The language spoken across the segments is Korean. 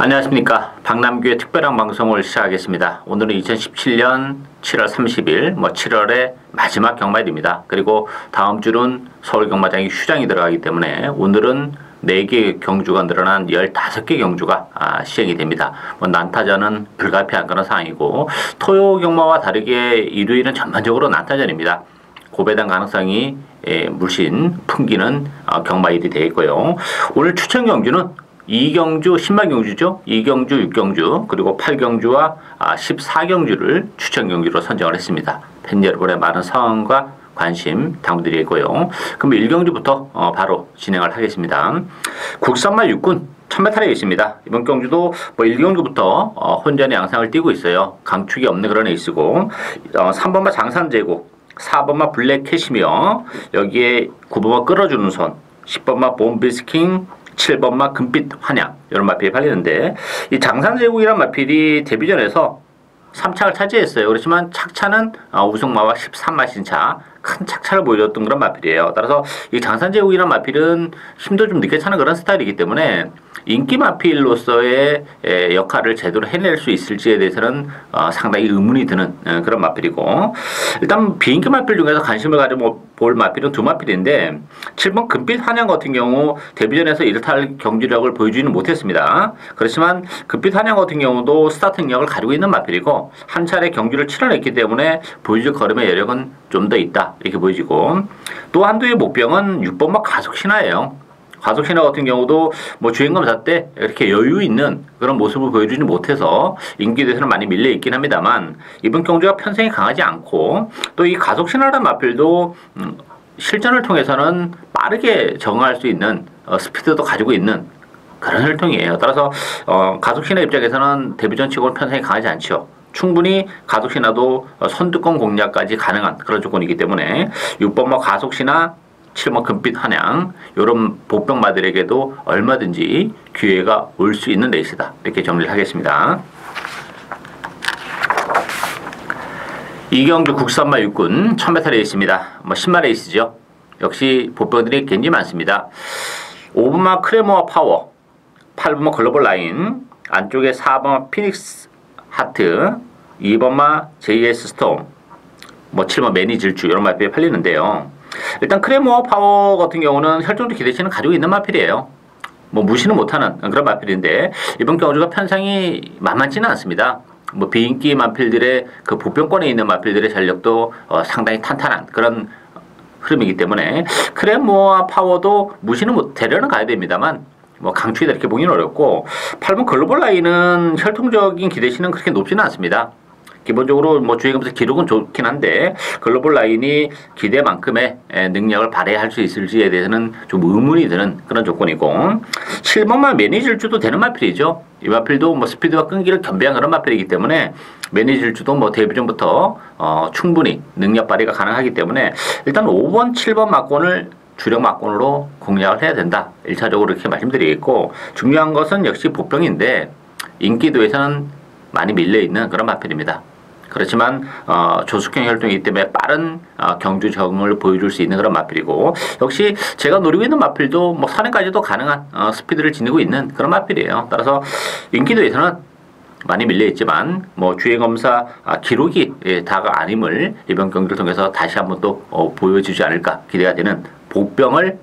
안녕하십니까. 박남규의 특별한 방송을 시작하겠습니다. 오늘은 2017년 7월 30일 7월의 마지막 경마일입니다. 그리고 다음 주는 서울 경마장이 휴장이 들어가기 때문에 오늘은 4개 경주가 늘어난 15개 경주가 시행이 됩니다. 난타전은 불가피한 그런 상황이고, 토요 경마와 다르게 일요일은 전반적으로 난타전입니다. 고배당 가능성이 물씬 풍기는 경마일이 되어 있고요. 오늘 추천 경주는 2경주, 신마경주죠. 2경주, 6경주, 그리고 8경주와 14경주를 추천 경주로 선정을 했습니다. 팬 여러분의 많은 사랑과 관심 당부드리고요. 그럼 1경주부터 바로 진행을 하겠습니다. 국산마 육군 1000m에 있습니다. 이번 경주도 1경주부터 혼전의 양상을 띠고 있어요. 강축이 없는 그런 에이스고, 3번마 장산제국, 4번마 블랙캣이며, 여기에 9번마 끌어주는 손, 10번마 봄비스킹, 7번마 금빛 환양, 이런 마필이 팔리는데, 이 장산제국이란 마필이 데뷔전에서 3착을 차지했어요. 그렇지만 착차는 우승마와 13마 신차, 큰 착차를 보여줬던 그런 마필이에요. 따라서 이 장산제국이란 마필은 힘도 좀 늦게 차는 그런 스타일이기 때문에 인기 마필로서의 역할을 제대로 해낼 수 있을지에 대해서는 상당히 의문이 드는 그런 마필이고, 일단 비인기 마필 중에서 관심을 가져볼 마필은 두 마필인데, 7번 금빛 환양 같은 경우 데뷔전에서 이렇다 할 경주력을 보여주지는 못했습니다. 그렇지만 금빛 환양 같은 경우도 스타트 능력을 가지고 있는 마필이고, 한 차례 경주를 치러냈기 때문에 보여줄 걸음의 여력은 좀 더 있다, 이렇게 보여지고, 또 한두의 목병은 6번마 가속신화예요. 가속신화 같은 경우도 주행검사 때 이렇게 여유 있는 그런 모습을 보여주지 못해서 인기도에서는 많이 밀려 있긴 합니다만, 이번 경주가 편성이 강하지 않고, 또 이 가속신화라는 마필도 실전을 통해서는 빠르게 적응할 수 있는 스피드도 가지고 있는 그런 혈통이에요. 따라서 가속신화 입장에서는 데뷔전 치고는 편성이 강하지 않죠. 충분히 가속신화도 선두권 공략까지 가능한 그런 조건이기 때문에 6번마 가속신화, 7번 금빛 환양, 이런 보병마들에게도 얼마든지 기회가 올 수 있는 레이스다, 이렇게 정리를 하겠습니다. 이경주 국산마 육군 1000m 레이스입니다. 10마 레이스죠. 역시 보병들이 굉장히 많습니다. 5번마 크레모아 파워, 8번마 글로벌 라인, 안쪽에 4번마 피닉스 하트, 2번마 JS 스톰, 7번 매니 질주, 이런 마필이 팔리는데요. 일단 크레모어 파워 같은 경우는 혈종도 기대치는 가지고 있는 마필이에요. 무시는 못하는 그런 마필인데, 이번 경주가 편성이 만만치는 않습니다. 비인기 마필들의 그 보병권에 있는 마필들의 전력도 상당히 탄탄한 그런 흐름이기 때문에 크레모어 파워도 무시는 대려는 가야 됩니다만, 강추이다 이렇게 보기는 어렵고, 8번 글로벌 라인은 혈통적인 기대치는 그렇게 높지는 않습니다. 기본적으로 주행하면서 기록은 좋긴 한데, 글로벌 라인이 기대만큼의 능력을 발휘할 수 있을지에 대해서는 좀 의문이 드는 그런 조건이고, 7번만 매니질주도 되는 마필이죠. 이 마필도 스피드와 끈기를 겸비한 그런 마필이기 때문에 매니질주도 데뷔전부터 충분히 능력 발휘가 가능하기 때문에, 일단 5번, 7번 막권을 주력 막권으로 공략을 해야 된다, 1차적으로 이렇게 말씀드리겠고, 중요한 것은 역시 보병인데 인기도에서는 많이 밀려있는 그런 마필입니다. 그렇지만 조숙형 혈통이기 때문에 빠른 경주 적응을 보여줄 수 있는 그런 마필이고, 역시 제가 노리고 있는 마필도 산행까지도 가능한 스피드를 지니고 있는 그런 마필이에요. 따라서 인기도에서는 많이 밀려있지만 주행검사 기록이 다가 아님을 이번 경주를 통해서 다시 한번 또 보여주지 않을까 기대가 되는 복병을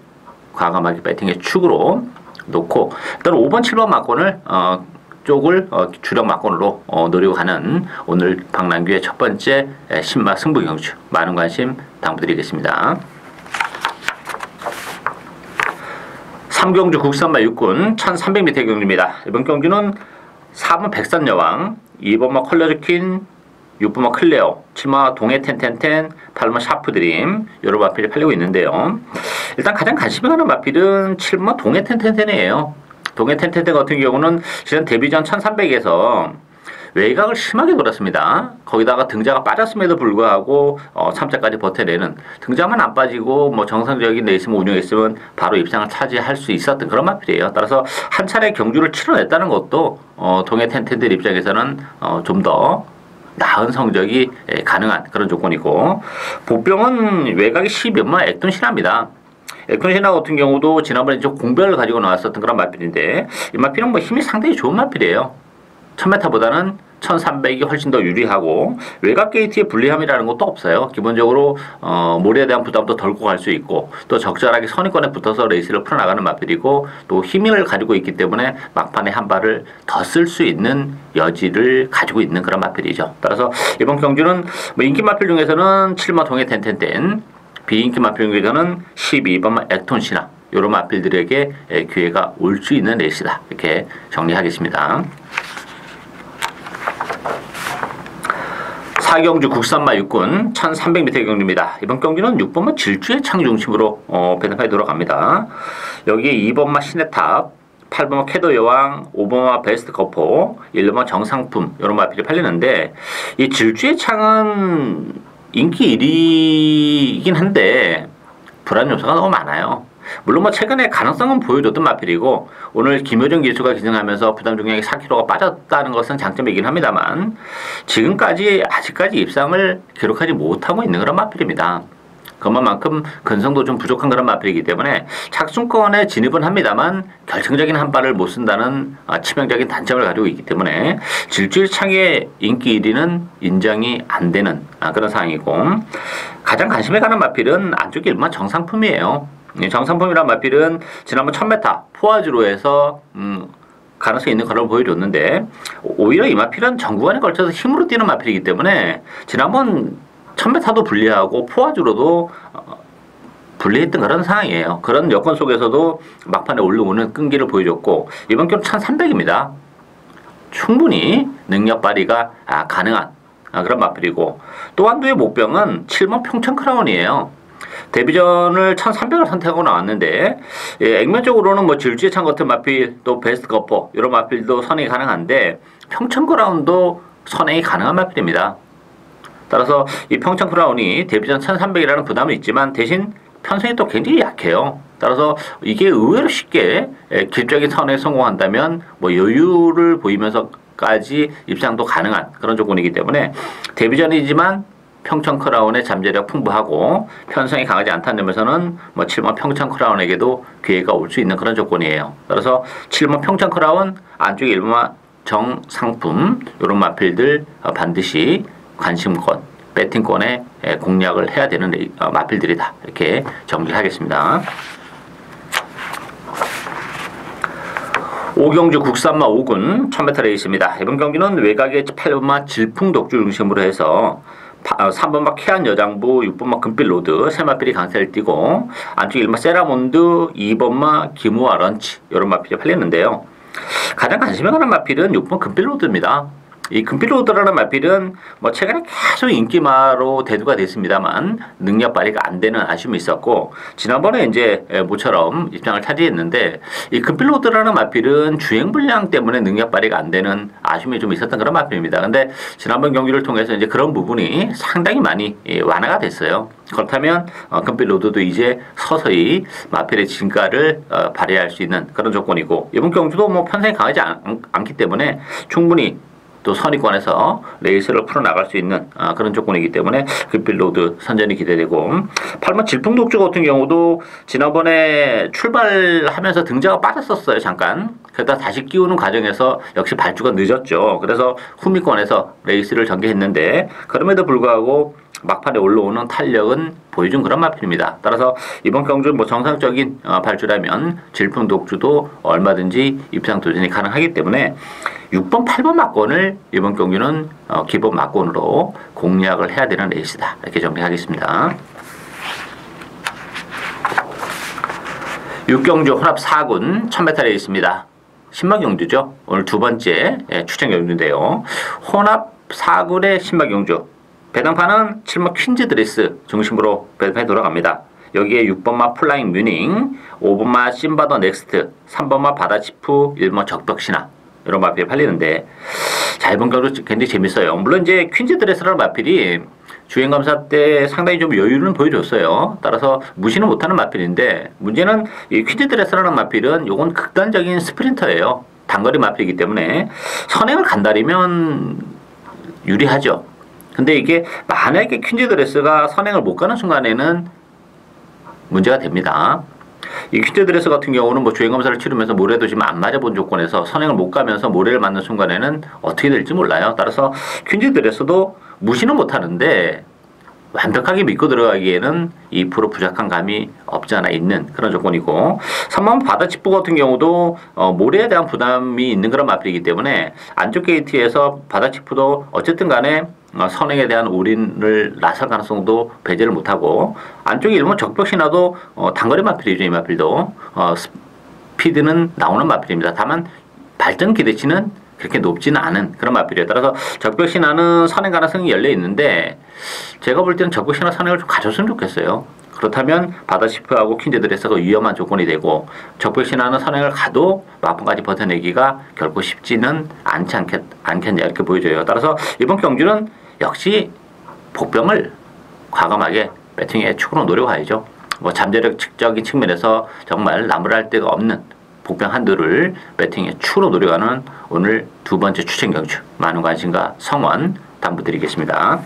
과감하게 배팅의 축으로 놓고, 일단 5번, 7번 막권을 쪽을 주력 막권으로 노리고 가는 오늘 박남규의 첫 번째 신마 승부 경주, 많은 관심 당부드리겠습니다. 3경주 국산마 육군 1300m 경주입니다. 이번 경주는 4번 백산여왕, 2번마 컬러즈퀸, 6번마 클레어, 7번마 동해 텐텐텐, 8번마 샤프드림, 여러 마필이 팔리고 있는데요. 일단 가장 관심이 가는 마필은 7번마 동해 텐텐텐이에요. 동해 텐텐텐 같은 경우는 지난 데뷔전 1300에서 외곽을 심하게 돌았습니다. 거기다가 등자가 빠졌음에도 불구하고 3차까지 버텨내는, 등자만 안 빠지고 정상적인 레이스만 운영했으면 바로 입상을 차지할 수 있었던 그런 마필이에요. 따라서 한 차례 경주를 치러냈다는 것도 동해 텐텐텐 입장에서는 좀 더 나은 성적이 가능한 그런 조건이고, 보병은 외곽이 10몇마 액돈 실합니다. 에크톤시나 같은 경우도 지난번에 좀 공백을 가지고 나왔었던 그런 마필인데 이 마필은 뭐 힘이 상당히 좋은 마필이에요. 1000m보다는 1300이 훨씬 더 유리하고 외곽 게이트의 불리함이라는 것도 없어요. 기본적으로 모래에 대한 부담도 덜고 갈 수 있고 또 적절하게 선위권에 붙어서 레이스를 풀어나가는 마필이고 또 힘을 가지고 있기 때문에 막판에 한 발을 더 쓸 수 있는 여지를 가지고 있는 그런 마필이죠. 따라서 이번 경주는 뭐 인기 마필 중에서는 7마 통의 텐텐텐, 비인기 마필 중에서는 12번 에크톤시나 이런 마필들에게 기회가 올 수 있는 레이스다. 이렇게 정리하겠습니다. 4경주 국산마 육군 1300m 경주입니다. 이번 경주는 6번마 질주의 창 중심으로 배당판에 돌아갑니다. 여기에 2번마 시내탑, 8번마 캐도 여왕, 5번마 베스트 거포, 1번마 정상품 이런 마필이 팔리는데 이 질주의 창은 인기 1위이긴 한데 불안 요소가 너무 많아요. 물론 뭐 최근에 가능성은 보여줬던 마필이고 오늘 김효정 기수가 기승하면서 부담 중량이 4kg가 빠졌다는 것은 장점이긴 합니다만 지금까지 아직까지 입상을 기록하지 못하고 있는 그런 마필입니다. 그만큼 근성도 좀 부족한 그런 마필이기 때문에 착순권에 진입은 합니다만 결정적인 한 발을 못 쓴다는 치명적인 단점을 가지고 있기 때문에 질주의 창의 인기 1위는 인정이 안 되는 그런 상황이고 가장 관심이 가는 마필은 안쪽에 일반 정상품이에요. 정상품이란 마필은 지난번 1000m 포화주로 해서 가능성이 있는 걸음을 보여줬는데 오히려 이 마필은 전 구간에 걸쳐서 힘으로 뛰는 마필이기 때문에 지난번 1000m도 불리하고 포화주로도 불리했던 그런 상황이에요. 그런 여건 속에서도 막판에 올라오는 끈기를 보여줬고 이번 경우 1300입니다. 충분히 능력 발휘가 가능한 그런 마필이고 또 한두의 목병은 7번 평창 크라운이에요. 데뷔전을 1300을 선택하고 나왔는데 액면적으로는 뭐 질주의 창 같은 마필 또 베스트 거포 이런 마필도 선행이 가능한데 평창 크라운도 선행이 가능한 마필입니다. 따라서 이 평창 크라운이 데뷔전 1300이라는 부담은 있지만 대신 편성이 또 굉장히 약해요. 따라서 이게 의외로 쉽게 기술적인 선에 성공한다면 뭐 여유를 보이면서까지 입상도 가능한 그런 조건이기 때문에 데뷔전이지만 평창 크라운의 잠재력 풍부하고 편성이 강하지 않다는 점에서는 뭐 7번 평창 크라운에게도 기회가 올 수 있는 그런 조건이에요. 따라서 7번 평창 크라운 안쪽에 1번 정상품 이런 마필들 반드시 관심권, 배팅권에 공략을 해야 되는 마필들이다. 이렇게 정리하겠습니다. 5경주 국산마 5군 1000m 레이스입니다. 이번 경기는 외곽의 8번마 질풍독주 중심으로 해서 3번마 케안 여장부, 6번마 금빛로드 세 마필이 강세를 띠고 안쪽 1번마 세라몬드, 2번마 기무아 런치 이런 마필이 팔렸는데요. 가장 관심이 가는 마필은 6번 금빛로드입니다. 이 금빛로드라는 마필은 뭐 최근에 계속 인기마로 대두가 됐습니다만 능력 발휘가 안 되는 아쉬움이 있었고 지난번에 이제 모처럼 입장을 차지했는데 이 금빛로드라는 마필은 주행 불량 때문에 능력 발휘가 안 되는 아쉬움이 좀 있었던 그런 마필입니다. 근데 지난번 경기를 통해서 이제 그런 부분이 상당히 많이 완화가 됐어요. 그렇다면 금빛로드도 이제 서서히 마필의 진가를 발휘할 수 있는 그런 조건이고 이번 경주도 뭐 편성이 강하지 않기 때문에 충분히 또 선의권에서 레이스를 풀어나갈 수 있는 그런 조건이기 때문에 금빛로드 선전이 기대되고 8번 질풍독주 같은 경우도 지난번에 출발하면서 등자가 빠졌었어요. 잠깐. 그러다 다시 끼우는 과정에서 역시 발주가 늦었죠. 그래서 후미권에서 레이스를 전개했는데 그럼에도 불구하고 막판에 올라오는 탄력은 보여준 그런 마필입니다. 따라서 이번 경주 뭐 정상적인 발주라면 질풍독주도 얼마든지 입상 도전이 가능하기 때문에 6번, 8번 막권을 이번 경기는 기본 막권으로 공략을 해야 되는 레이스다. 이렇게 정리하겠습니다. 6경주 혼합 4군 1000m 레이스입니다. 신마 경주죠. 오늘 두 번째 추천 경주인데요. 혼합 4군의 신마 경주. 배당판은 7번 퀸즈 드레스 중심으로 배당판에 돌아갑니다. 여기에 6번마 플라잉 뮤닝, 5번마 심바더 넥스트, 3번마 바다치프, 1번 적벽신화 이런 마필이 팔리는데 자 이번 경주 굉장히 재밌어요. 물론 이제 퀸즈 드레스라는 마필이 주행검사 때 상당히 좀 여유를 보여줬어요. 따라서 무시는 못하는 마필인데 문제는 이 퀸즈 드레스라는 마필은 요건 극단적인 스프린터예요. 단거리 마필이기 때문에 선행을 간다리면 유리하죠. 근데 이게 만약에 퀸즈 드레스가 선행을 못 가는 순간에는 문제가 됩니다. 이 퀸즈드레스 같은 경우는 뭐 주행검사를 치르면서 모래도 지금 안 맞아본 조건에서 선행을 못 가면서 모래를 맞는 순간에는 어떻게 될지 몰라요. 따라서 퀸즈드레스도 무시는 못하는데 완벽하게 믿고 들어가기에는 2% 부족한 감이 없지 않아 있는 그런 조건이고, 3번 바다치프 같은 경우도 모래에 대한 부담이 있는 그런 마필이기 때문에 안쪽 게이트에서 바다치프도 어쨌든 간에 선행에 대한 올인을 나설 가능성도 배제를 못하고, 안쪽에 일본 적벽 신화도 단거리 마필이죠. 이 마필도 스피드는 나오는 마필입니다. 다만 발전 기대치는 그렇게 높지는 않은 그런 마필이에요. 따라서 적벽 신화는 선행 가능성이 열려 있는데 제가 볼 때는 적벽 신화 선행을 좀 가졌으면 좋겠어요. 그렇다면 바다시프하고 퀸즈드레스가 위험한 조건이 되고, 적벽 신화는 선행을 가도 막판까지 버텨내기가 결코 쉽지는 않겠냐 이렇게 보여져요. 따라서 이번 경주는 역시 복병을 과감하게 배팅의 축으로 노려가야죠. 뭐 잠재력적인 측면에서 정말 나무랄 데가 없는 복병 한두를 배팅의 축으로 노려가는 오늘 두 번째 추천 경주, 많은 관심과 성원 당부드리겠습니다.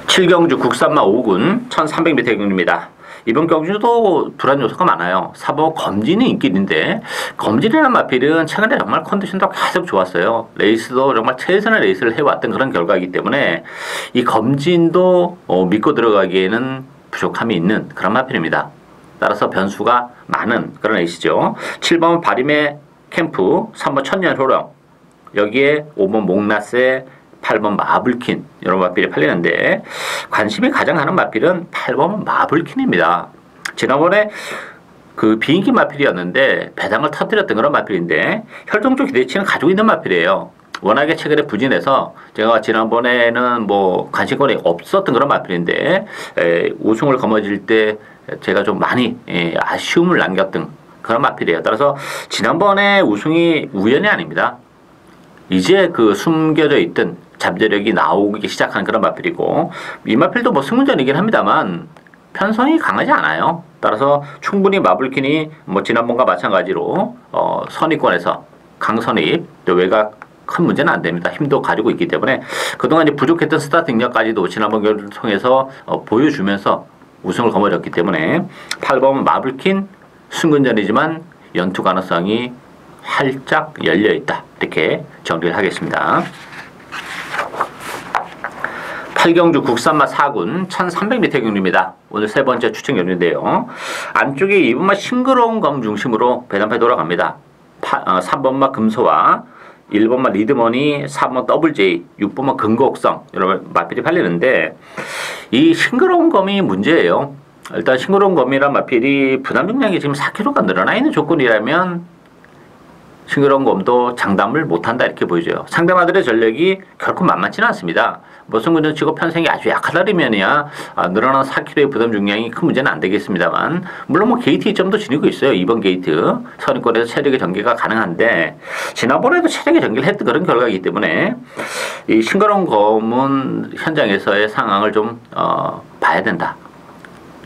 7경주 국산마 5군 1300m 경주입니다. 이번 경주도 불안 요소가 많아요. 4번 검진이 인기인데, 검진이라는 마필은 최근에 정말 컨디션도 계속 좋았어요. 레이스도 정말 최선의 레이스를 해왔던 그런 결과이기 때문에 이 검진도 믿고 들어가기에는 부족함이 있는 그런 마필입니다. 따라서 변수가 많은 그런 레이스죠. 7번 바림의 캠프, 3번 천년호령, 여기에 5번 목나세, 8번 마블킨, 이런 마필이 팔리는데 관심이 가장 가는 마필은 8번 마블킨입니다. 지난번에 그 비인기 마필이었는데 배당을 터뜨렸던 그런 마필인데 혈통적 기대치는 가지고 있는 마필이에요. 워낙에 최근에 부진해서 제가 지난번에는 뭐 관심권이 없었던 그런 마필인데 우승을 거머쥘 때 제가 좀 많이 아쉬움을 남겼던 그런 마필이에요. 따라서 지난번에 우승이 우연이 아닙니다. 이제 그 숨겨져 있던 잠재력이 나오기 시작한 그런 마필이고, 이 마필도 뭐 승문전이긴 합니다만 편성이 강하지 않아요. 따라서 충분히 마블킨이 뭐 지난번과 마찬가지로 선입권에서 강선입, 또 외곽 큰 문제는 안 됩니다. 힘도 가지고 있기 때문에 그동안 이제 부족했던 스타트 능력까지도 지난번 경기를 통해서 보여주면서 우승을 거머쥐었기 때문에 8번 마블킨 승근전이지만 연투 가능성이 활짝 열려있다, 이렇게 정리를 하겠습니다. 8경주 국산마 4군 1300m 경주입니다. 오늘 세 번째 추천 경주인데요. 안쪽에 2번마 싱그러운 검 중심으로 배당패 돌아갑니다. 3번마 금소와 1번마 리드머니, 4번 더블J, 6번마 근곡성, 여러 마필이 팔리는데 이 싱그러운 검이 문제예요. 일단 싱그러운 검이란 마필이 부담 중량이 지금 4kg가 늘어나 있는 조건이라면 싱그러운 검도 장담을 못한다, 이렇게 보여져요. 상대마들의 전력이 결코 만만치는 않습니다. 뭐 승군전 치고 편성이 아주 약하다면이야 늘어난 4kg의 부담 중량이 큰 문제는 안 되겠습니다만, 물론 뭐 게이트 이점도 지니고 있어요. 2번 게이트 선입권에서 체력의 전개가 가능한데 지난번에도 체력의 전개를 했던 그런 결과이기 때문에 이 싱그러운 검은 현장에서의 상황을 좀 봐야 된다,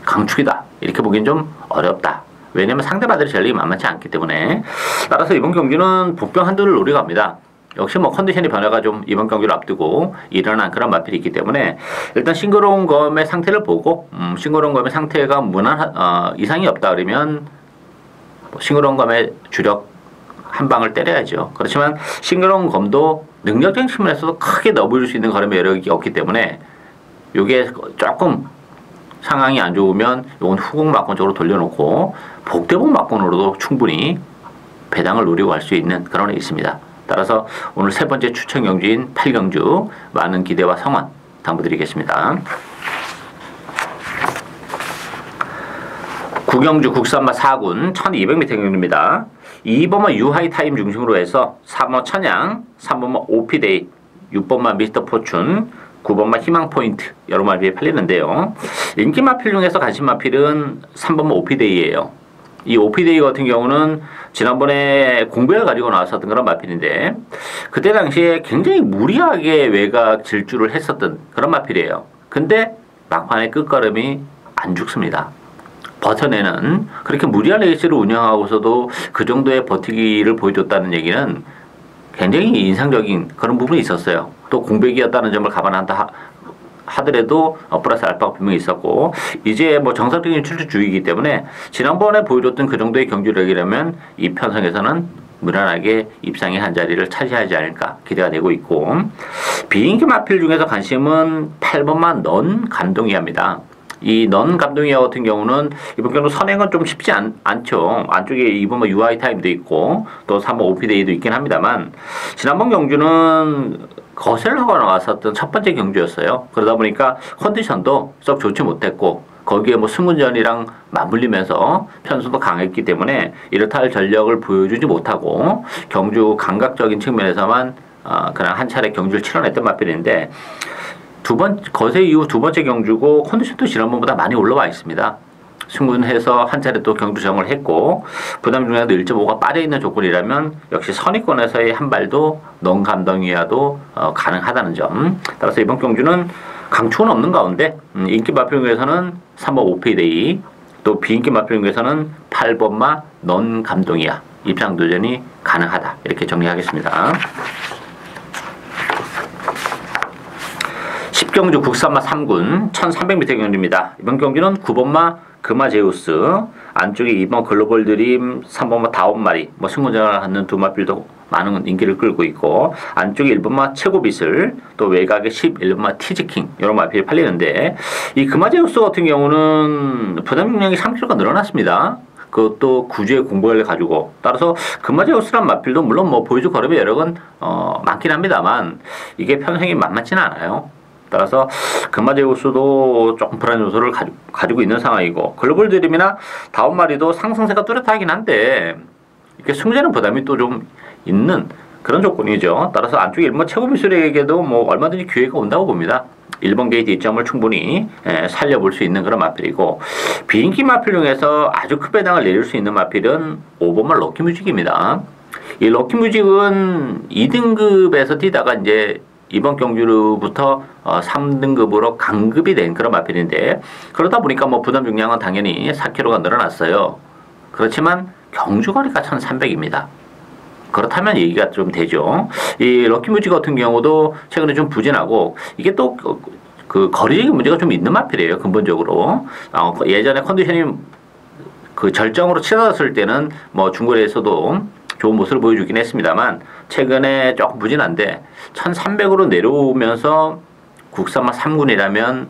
강축이다, 이렇게 보기엔 좀 어렵다. 왜냐면 상대마들의 전력이 만만치 않기 때문에. 따라서 이번 경기는 복병 한두를 노려갑니다. 역시 뭐 컨디션의 변화가 좀 이번 경기를 앞두고 일어난 그런 마필이 있기 때문에 일단 싱그러운 검의 상태를 보고 싱그러운 검의 상태가 무난 이상이 없다 그러면 싱그러운 검의 주력 한 방을 때려야죠. 그렇지만 싱그러운 검도 능력적인 측면에서도 크게 넣어볼 수 있는 걸음의 여력이 없기 때문에 이게 조금 상황이 안 좋으면 이건 후공 막권 쪽으로 돌려놓고 복대복 막권으로도 충분히 배당을 노리고 갈 수 있는 그런 게 있습니다. 따라서 오늘 세 번째 추천 경주인 8경주 많은 기대와 성원 당부드리겠습니다. 9경주 국산마 4군 1200m 경주입니다. 2번마 유하이 타임 중심으로 해서 3번 천양, 3번마 오피데이, 6번마 미스터 포춘, 9번마 희망포인트 여러 마필이 팔리는데요. 인기 마필 중에서 관심 마필은 3번마 오피데이예요. 이 오피데이 같은 경우는 지난번에 공백을 가지고 나왔었던 그런 마필인데 그때 당시에 굉장히 무리하게 외곽 질주를 했었던 그런 마필이에요. 근데 막판에 끝걸음이 안 죽습니다. 버텨내는, 그렇게 무리한 레이스를 운영하고서도 그 정도의 버티기를 보여줬다는 얘기는 굉장히 인상적인 그런 부분이 있었어요. 또 공백이었다는 점을 감안한다 하더라도 플러스 알파가 분명히 있었고, 이제 뭐 정상적인 출주 주기이기 때문에 지난번에 보여줬던 그 정도의 경주력이라면 이 편성에서는 무난하게 입상의 한 자리를 차지하지 않을까 기대가 되고 있고, 비인기 마필 중에서 관심은 8번만 넌 감동이합니다. 이 넌 감동이와 같은 경우는 이번 경우 선행은 좀 쉽지 않죠. 안쪽에 이번 뭐 UI 타임도 있고 또 3번 OP데이도 있긴 합니다만, 지난번 경주는 거슬러가 나왔었던 첫 번째 경주였어요. 그러다 보니까 컨디션도 썩 좋지 못했고, 거기에 뭐 승문전이랑 맞물리면서 편수도 강했기 때문에 이렇다 할 전력을 보여주지 못하고 경주 감각적인 측면에서만 그냥 한 차례 경주를 치러냈던 마필인데, 거세 이후 두 번째 경주고 컨디션도 지난번보다 많이 올라와 있습니다. 승문해서 한 차례 또 경주 정을 했고, 부담 중에도 1.5가 빠져있는 조건이라면 역시 선의권에서의 한 발도 넌 감동이야도 가능하다는 점. 따라서 이번 경주는 강추는 없는 가운데 인기 마필 중에서는 3번 오피데이, 또 비인기 마필 중에서는 8번마 넌 감동이야 입상 도전이 가능하다, 이렇게 정리하겠습니다. 10경주 국산마 3군 1300m 경주입니다. 이번 경주는 9번마 금화제우스, 안쪽에 2번 글로벌 드림, 3번마 5마리, 뭐 승무전을 하는 두 마필도 많은 인기를 끌고 있고, 안쪽에 1번마 최고빗을, 또 외곽에 11번마 티즈킹, 이런 마필이 팔리는데, 이 금화제우스 같은 경우는 부담 용량이 3kg가 늘어났습니다. 그것도 구주의 공보를 가지고. 따라서 금화제우스란 마필도 물론 뭐 보여줄 거름의 여력은 많긴 합니다만, 이게 편성이 만만치는 않아요. 따라서 금화제우스도 조금 불안 요소를 가지고 있는 상황이고, 글로벌 드림이나 다운마리도 상승세가 뚜렷하긴 한데 이렇게 승제는 부담이 또 좀 있는 그런 조건이죠. 따라서 안쪽에 1번 최고비술에게도 뭐 얼마든지 기회가 온다고 봅니다. 1번 게이트 이점을 충분히 살려볼 수 있는 그런 마필이고, 비인기 마필 중에서 아주 큰 배당을 내릴 수 있는 마필은 5번만 럭키뮤직입니다. 이 럭키뮤직은 2등급에서 뛰다가 이제 이번 경주로부터 3등급으로 강급이 된 그런 마필인데, 그러다 보니까 뭐 부담 중량은 당연히 4kg가 늘어났어요. 그렇지만 경주거리가 1300입니다. 그렇다면 얘기가 좀 되죠. 이 럭키뮤직 같은 경우도 최근에 좀 부진하고, 이게 또 그 거리적인 문제가 좀 있는 마필이에요. 근본적으로 예전에 컨디션이 그 절정으로 치러졌을 때는 뭐 중거리에서도 좋은 모습을 보여주긴 했습니다만, 최근에 조금 부진한데 1300으로 내려오면서 국산마 3군이라면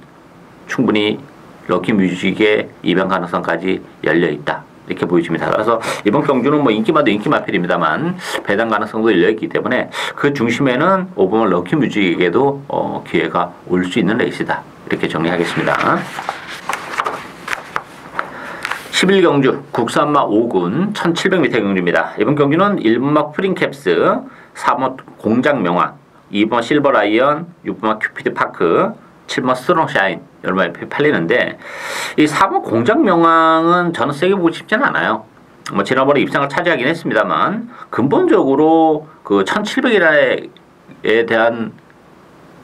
충분히 럭키뮤직의 입양 가능성까지 열려있다, 이렇게 보여집니다. 그래서 이번 경주는 뭐 인기마도 인기 마필입니다만 배당 가능성도 열려있기 때문에 그 중심에는 5번 럭키뮤직에게도 기회가 올 수 있는 레이스다, 이렇게 정리하겠습니다. 11경주 국산마 5군 1700m 경주입니다. 이번 경주는 1번마 프린캡스, 4번 공장명화, 2번 실버라이언, 6번마 큐피드파크, 7번 스트롱샤인, 여러 마리 팔리는데, 이 4번 공장명왕은 저는 세게 보고 싶지는 않아요. 뭐 지난번에 입상을 차지하긴 했습니다만, 근본적으로 그 1700이라에 대한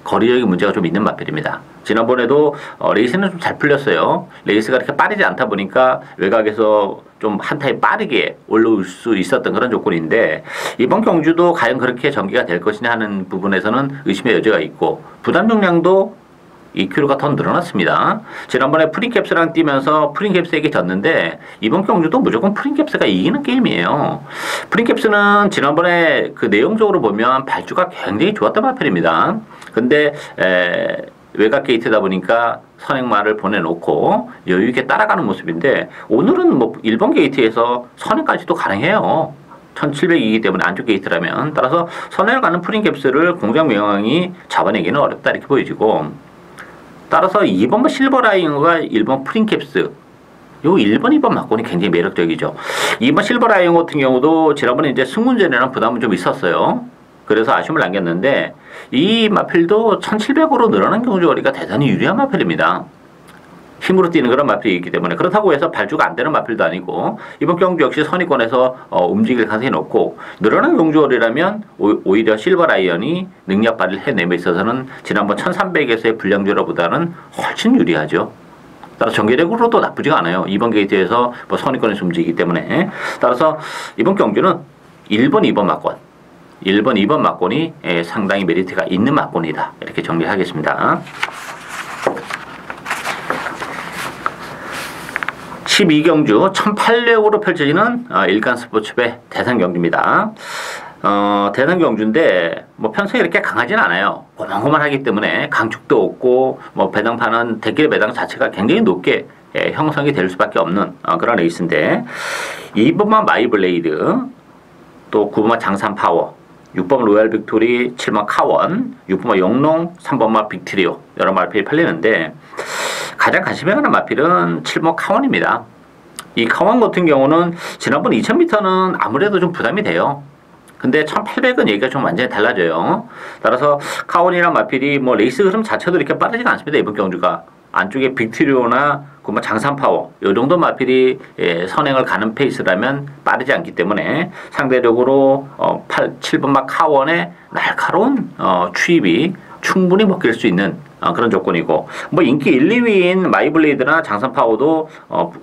거리적인 문제가 좀 있는 마필입니다. 지난번에도 레이스는 좀 잘 풀렸어요. 레이스가 이렇게 빠르지 않다 보니까 외곽에서 좀 한 타임 빠르게 올라올 수 있었던 그런 조건인데, 이번 경주도 과연 그렇게 전개가 될 것이냐 하는 부분에서는 의심의 여지가 있고, 부담 용량도 2kg가 더 늘어났습니다. 지난번에 프린캡스랑 뛰면서 프린캡스에게 졌는데, 이번 경주도 무조건 프린캡스가 이기는 게임이에요. 프린캡스는 지난번에 그 내용적으로 보면 발주가 굉장히 좋았던 마필입니다. 근데 외곽 게이트다 보니까 선행마를 보내놓고 여유있게 따라가는 모습인데, 오늘은 뭐 1번 게이트에서 선행까지도 가능해요. 1700이기 때문에 안쪽 게이트라면. 따라서 선행을 가는 프린캡스를 공장명왕이 잡아내기는 어렵다, 이렇게 보여지고, 따라서 2번 실버라이언과 1번 프린캡스, 요 1번, 2번 막곤이 굉장히 매력적이죠. 2번 실버라이언 같은 경우도 지난번에 이제 승문전이라는 부담은 좀 있었어요. 그래서 아쉬움을 남겼는데, 이 마필도 1700으로 늘어난 경주거리가 대단히 유리한 마필입니다. 힘으로 뛰는 그런 마필이 있기 때문에, 그렇다고 해서 발주가 안 되는 마필도 아니고, 이번 경주 역시 선의권에서 움직일 가능성이 높고, 늘어난 경주거리라면 오히려 실버라이언이 능력 발휘를 해내며 있어서는 지난번 1300에서의 불량주로보다는 훨씬 유리하죠. 따라서 전개력으로도 나쁘지가 않아요. 2번 게이트에서 뭐 선의권에서 움직이기 때문에. 따라서 이번 경주는 1번, 2번 막권, 1번, 2번 막권이 상당히 메리트가 있는 막권이다, 이렇게 정리하겠습니다. 12경주 1800으로 펼쳐지는 일간 스포츠배 대상 경주입니다. 대상 경주인데 뭐 편성이 이렇게 강하진 않아요. 고만고만하기 때문에 강축도 없고 뭐 배당판은 대길 배당 자체가 굉장히 높게 형성이 될 수밖에 없는 그런 레이스인데 2번만 마이블레이드, 또 9번만 장산파워, 6번 로얄 빅토리, 7번 카원, 6번만 영농, 3번만 빅트리오 여러 마필이 팔리는데 가장 관심이 가는 마필은 7번 카원입니다. 이 카원 같은 경우는 지난번 2000m는 아무래도 좀 부담이 돼요. 근데 1800은 얘기가 좀 완전히 달라져요. 따라서 카원이랑 마필이 뭐 레이스 흐름 자체도 이렇게 빠르지가 않습니다. 이번 경주가. 안쪽에 빅트리오나 그 장산파워 이 정도 마필이 선행을 가는 페이스라면 빠르지 않기 때문에 상대적으로 7번 막 카원의 날카로운 추입이 충분히 먹힐 수 있는 그런 조건이고, 뭐 인기 1, 2위인 마이블레이드나 장산파워도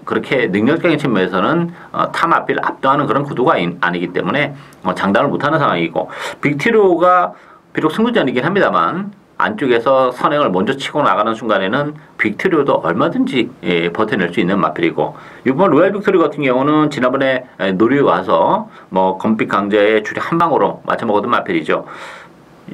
그렇게 능력적인 측면에서는 타 마필 압도하는 그런 구도가 아니기 때문에 장담을 못하는 상황이고, 빅트리오가 비록 승부전이긴 합니다만 안쪽에서 선행을 먼저 치고 나가는 순간에는 빅트리오도 얼마든지 버텨낼 수 있는 마필이고, 이번 로얄 빅토리 같은 경우는 지난번에 노리에 와서 뭐 검빛 강자의 줄이 한 방으로 맞춰먹었던 마필이죠.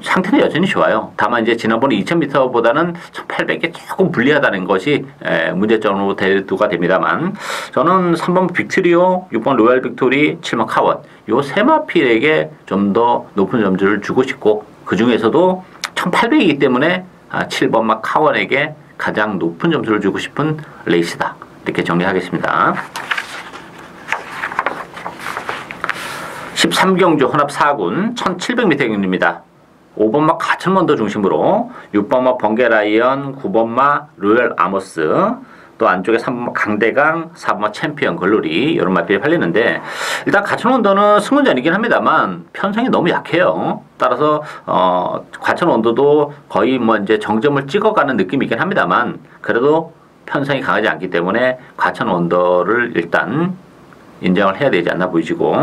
상태는 여전히 좋아요. 다만 이제 지난번에 2000m보다는 1800에 조금 불리하다는 것이 문제점으로 대두가 됩니다만, 저는 3번 빅트리오, 6번 로얄 빅토리, 7번 카원 요 세 마필에게 좀 더 높은 점수를 주고 싶고, 그 중에서도 1800이기 때문에 7번 막 카원에게 가장 높은 점수를 주고 싶은 레이스다. 이렇게 정리하겠습니다. 13경주 혼합 4군 1700m 경주입니다. 5번마 가천먼더 중심으로 6번마 번개라이언, 9번마 로열 아모스, 또 안쪽에 3번마 강대강, 4번마 챔피언 글로리 이런 마필이 팔리는데, 일단 가천원더는 승문전이긴 합니다만 편성이 너무 약해요. 따라서 가천원더도 거의 뭐 이제 정점을 찍어가는 느낌이긴 합니다만 그래도 편성이 강하지 않기 때문에 가천원더를 일단 인정을 해야 되지 않나 보이시고,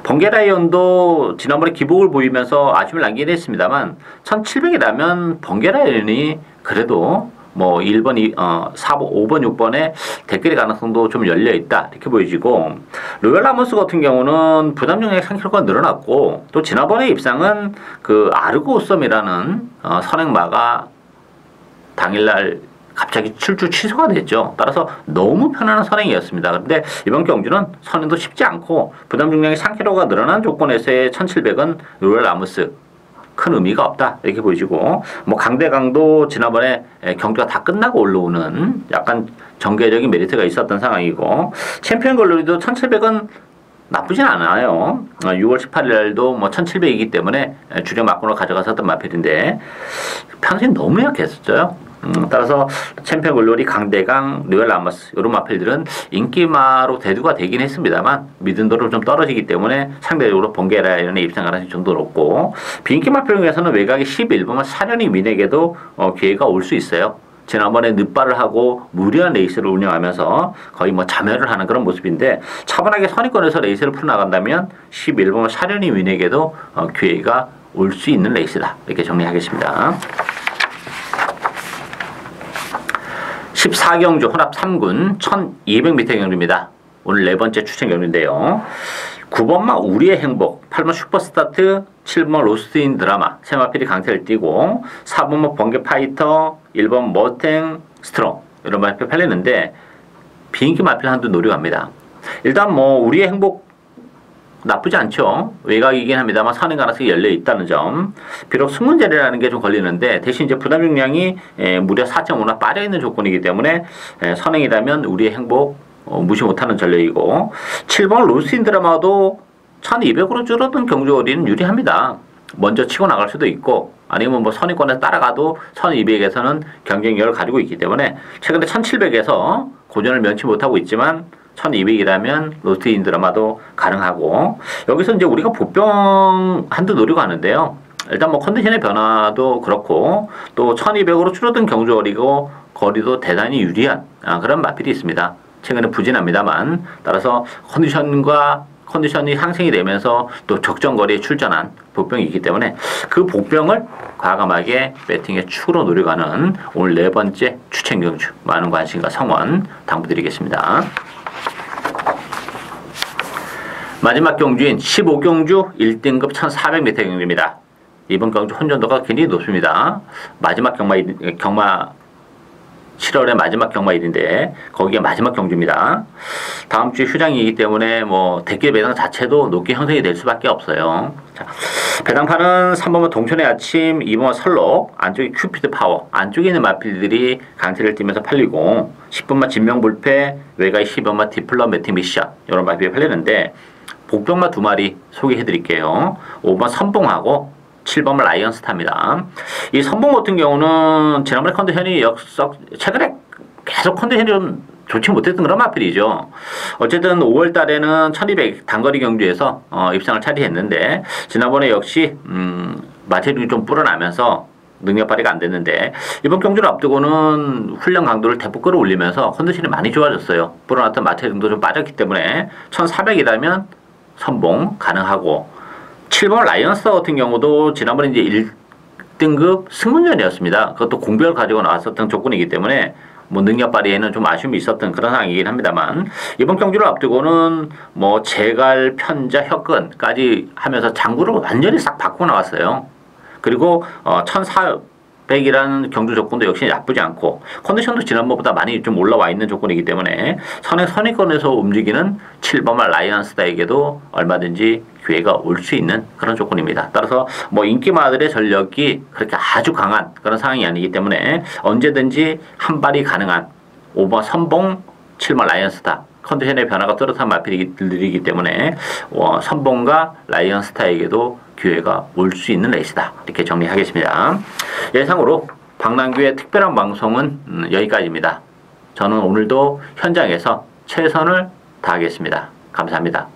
번개라이언도 지난번에 기복을 보이면서 아쉬움을 남기긴 했습니다만 1700이라면 번개라이언이 그래도 뭐 1번, 4번, 5번, 6번에 댓글의 가능성도 좀 열려있다 이렇게 보여지고, 로열 라모스 같은 경우는 부담 용량 3kg가 늘어났고, 또 지난번에 입상은 그 아르고썸이라는 선행마가 당일날 갑자기 출주 취소가 됐죠. 따라서 너무 편안한 선행이었습니다. 그런데 이번 경주는 선행도 쉽지 않고 부담 중량이 3kg가 늘어난 조건에서의 1700은 로열 라모스 큰 의미가 없다 이렇게 보이시고, 뭐 강대강도 지난번에 경주가 다 끝나고 올라오는 약간 정계적인 메리트가 있었던 상황이고, 챔피언 글로리도 1700은 나쁘진 않아요. 6월 18일 날도 뭐 1700이기 때문에 주력 막군으로 가져갔었던 마필인데 편성이 너무 약했었죠. 따라서 챔피언 글로리, 강대강, 로열 라모스 이런 마필들은 인기마로 대두가 되긴 했습니다만 미든도로 좀 떨어지기 때문에 상대적으로 번개라이언의 입상 가능성이 좀 더 높고, 비인기 마필 중에서는 외곽의 11번만 사련이 민에게도 기회가 올 수 있어요. 지난번에 늦발을 하고 무리한 레이스를 운영하면서 거의 뭐 자멸을 하는 그런 모습인데, 차분하게 선의권에서 레이스를 풀어나간다면 11번 사련이 윈에게도 기회가 올 수 있는 레이스다 이렇게 정리하겠습니다. 14경주 혼합 3군 1200m 경주입니다. 오늘 네 번째 추천 경주인데요. 9번마 우리의 행복, 8번 슈퍼스타트, 7번 로스트인 드라마 세 마필이 강세를 띠고, 4번마 번개 파이터, 1번 머탱 스트롱 이런 마필이 팔리는데 비인기 마필 한두 노려갑니다. 일단 뭐 우리의 행복 나쁘지 않죠. 외곽이긴 합니다만 선행 가능성이 열려 있다는 점. 비록 승문제리라는 게 좀 걸리는데 대신 이제 부담 중량이 무려 4.5나 빠져 있는 조건이기 때문에 선행이라면 우리의 행복 무시 못하는 전략이고, 7번 로스인 드라마도 1200으로 줄어든 경주거리는 유리합니다. 먼저 치고 나갈 수도 있고 아니면 뭐 선의권에서 따라가도 1200에서는 경쟁력을 가지고 있기 때문에 최근에 1700에서 고전을 면치 못하고 있지만 1200이라면 로스트인 드라마도 가능하고, 여기서 이제 우리가 보병 한두 노리고 하는데요. 일단 뭐 컨디션의 변화도 그렇고 또 1200으로 줄어든 경주거리고 거리도 대단히 유리한 그런 마필이 있습니다. 최근에 부진합니다만 따라서 컨디션이 상승이 되면서 또 적정거리에 출전한 복병이 있기 때문에 그 복병을 과감하게 배팅의 축으로 노려가는 오늘 네 번째 추천 경주 많은 관심과 성원 당부드리겠습니다. 마지막 경주인 15경주 1등급 1400m 경주입니다. 이번 경주 혼전도가 굉장히 높습니다. 마지막 경마 7월의 마지막 경마일인데 거기에 마지막 경주입니다. 다음 주 휴장이기 때문에 뭐 대길 배당 자체도 높게 형성이 될 수밖에 없어요. 자, 배당판은 3번은 동천의 아침, 2번은 설록, 안쪽에 큐피드 파워, 안쪽에 있는 마필들이 강세를 띠면서 팔리고 10번만 진명불패, 외가의 12번만 디플러 매팅 미션 이런 마필이 팔리는데 복병마 2마리 소개해드릴게요. 5번 선봉하고 7번은 라이언스타입니다. 이 선봉 같은 경우는 지난번에 컨디션이 최근에 계속 컨디션이 좀 좋지 못했던 그런 마필이죠. 어쨌든 5월 달에는 1200 단거리 경주에서 입상을 차지했는데 지난번에 역시 마체력이 좀 불어나면서 능력 발휘가 안 됐는데 이번 경주를 앞두고는 훈련 강도를 대폭 끌어올리면서 컨디션이 많이 좋아졌어요. 불어났던 마체력도 좀 빠졌기 때문에 1400이라면 선봉 가능하고 7번 라이언스타 같은 경우도 지난번에 이제 1등급 승문전이었습니다. 그것도 공백을 가지고 나왔었던 조건이기 때문에 뭐 능력 발휘에는 좀 아쉬움이 있었던 그런 상황이긴 합니다만 이번 경주를 앞두고는 뭐 제갈, 편자, 혁근까지 하면서 장구를 완전히 싹 바꾸고 나왔어요. 그리고 1400이라는 경주 조건도 역시 나쁘지 않고 컨디션도 지난번보다 많이 좀 올라와 있는 조건이기 때문에 선행선의권에서 움직이는 7번말 라이언스타에게도 얼마든지 기회가 올 수 있는 그런 조건입니다. 따라서 뭐 인기마들의 전력이 그렇게 아주 강한 그런 상황이 아니기 때문에 언제든지 한 발이 가능한 5번 선봉, 7번 라이언스타 컨디션의 변화가 뚜렷한 마필들이기 때문에 선봉과 라이언스타에게도 기회가 올 수 있는 레이스다. 이렇게 정리하겠습니다. 예상으로 박남규의 특별한 방송은 여기까지입니다. 저는 오늘도 현장에서 최선을 다하겠습니다. 감사합니다.